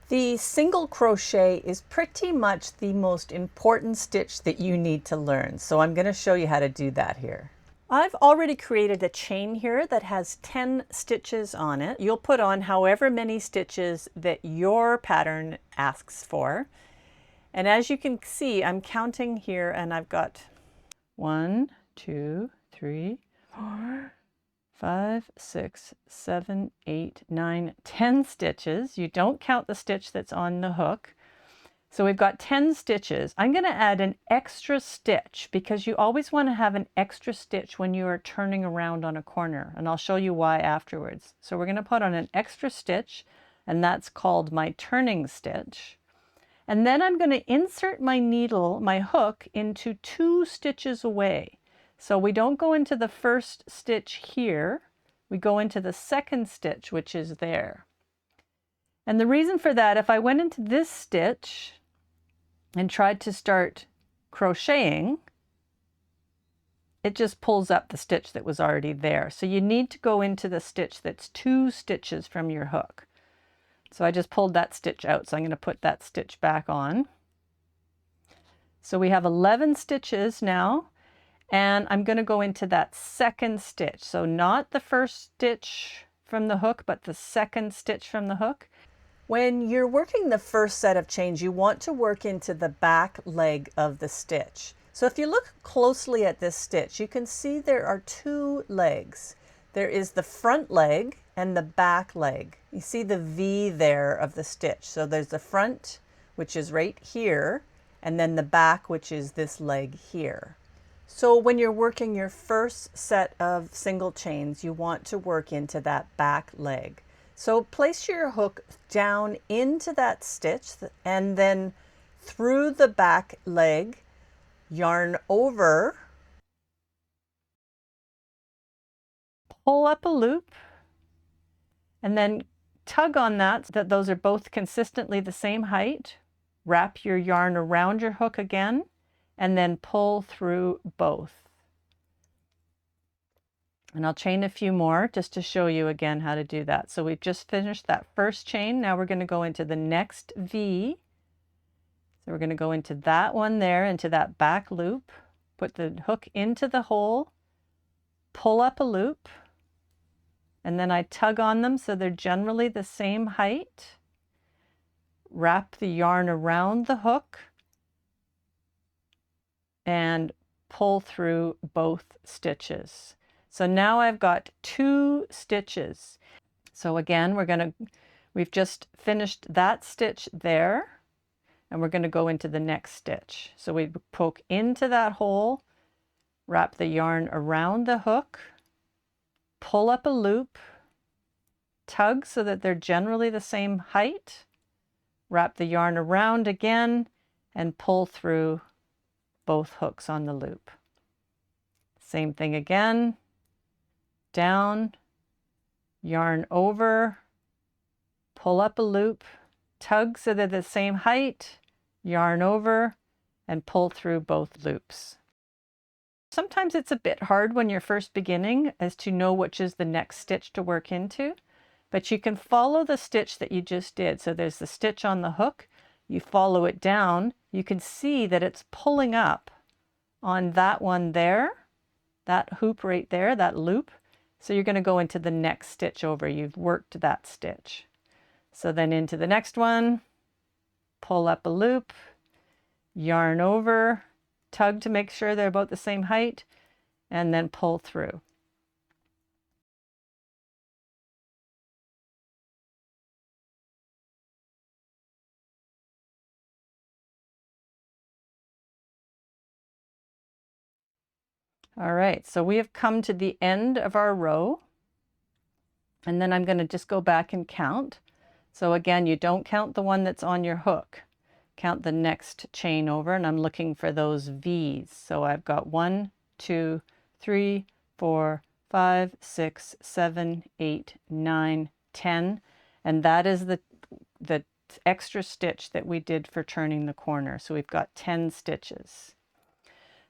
The single crochet is pretty much the most important stitch that you need to learn. So I'm going to show you how to do that here. I've already created a chain here that has 10 stitches on it. You'll put on however many stitches that your pattern asks for. And as you can see, I'm counting here and I've got 1, 2, 3, 4, 5, 6, 7, 8, 9, 10 stitches. You don't count the stitch that's on the hook. So we've got 10 stitches. I'm going to add an extra stitch because you always want to have an extra stitch when you are turning around on a corner, and I'll show you why afterwards. So we're going to put on an extra stitch, and that's called my turning stitch. And then I'm going to insert my needle, my hook, into 2 stitches away. So we don't go into the first stitch here, we go into the second stitch, which is there. And the reason for that, if I went into this stitch and tried to start crocheting, it just pulls up the stitch that was already there. So you need to go into the stitch that's 2 stitches from your hook. So I just pulled that stitch out, so I'm going to put that stitch back on. So we have 11 stitches now, and I'm going to go into that second stitch. So not the first stitch from the hook, but the second stitch from the hook. When you're working the first set of chains, you want to work into the back leg of the stitch. So if you look closely at this stitch, you can see there are 2 legs. There is the front leg and the back leg. You see the V there of the stitch. So there's the front, which is right here, and then the back, which is this leg here. So when you're working your first set of single chains, you want to work into that back leg. So place your hook down into that stitch and then through the back leg, yarn over, pull up a loop, and then tug on that so that those are both consistently the same height. Wrap your yarn around your hook again, and then pull through both. And I'll chain a few more just to show you again how to do that. So we've just finished that first chain. Now we're going to go into the next V. So we're going to go into that one there, into that back loop, put the hook into the hole, pull up a loop, and then I tug on them so they're generally the same height. Wrap the yarn around the hook and pull through both stitches. So now I've got 2 stitches. So again, we've just finished that stitch there, and we're going to go into the next stitch. So we poke into that hole, wrap the yarn around the hook, pull up a loop, tug so that they're generally the same height, wrap the yarn around again, and pull through both hooks on the loop. Same thing again. Down, yarn over, pull up a loop, tug so they're the same height, yarn over, and pull through both loops. Sometimes it's a bit hard when you're first beginning as to know which is the next stitch to work into, but you can follow the stitch that you just did. So there's the stitch on the hook, you follow it down, you can see that it's pulling up on that one there, that hoop right there, that loop. So you're going to go into the next stitch over. You've worked that stitch. So then into the next one, pull up a loop, yarn over, tug to make sure they're about the same height, and then pull through. All right, so we have come to the end of our row, and then I'm going to just go back and count. So again, you don't count the one that's on your hook. Count the next chain over, and I'm looking for those V's. So I've got 1, 2, 3, 4, 5, 6, 7, 8, 9, 10, and that is the extra stitch that we did for turning the corner. So we've got 10 stitches.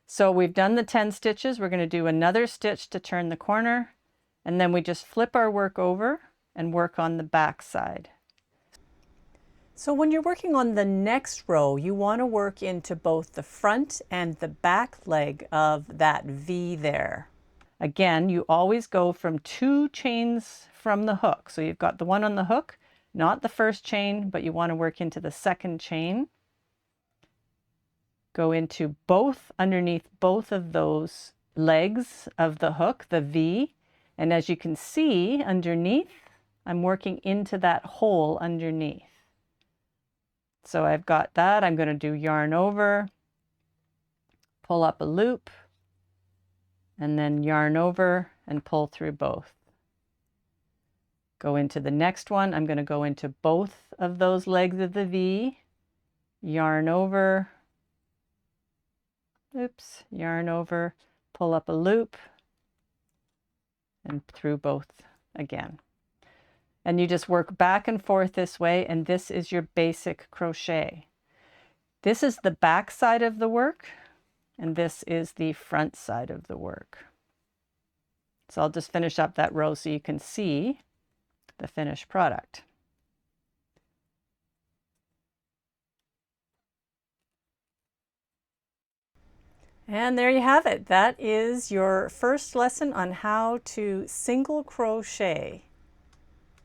So we've done the 10 stitches. We're going to do another stitch to turn the corner, and then we just flip our work over and work on the back side. So when you're working on the next row, you want to work into both the front and the back leg of that V there. Again, you always go from 2 chains from the hook. So you've got the one on the hook, not the first chain, but you want to work into the second chain. Go into both, underneath both of those legs of the hook, the V. And as you can see underneath, I'm working into that hole underneath. So I've got that. I'm going to do yarn over, pull up a loop, and then yarn over and pull through both. Go into the next one. I'm going to go into both of those legs of the V, yarn over, oops, yarn over, pull up a loop, and through both again. And you just work back and forth this way, and this is your basic crochet. This is the back side of the work, and this is the front side of the work. So I'll just finish up that row so you can see the finished product. And there you have it. That is your first lesson on how to single crochet.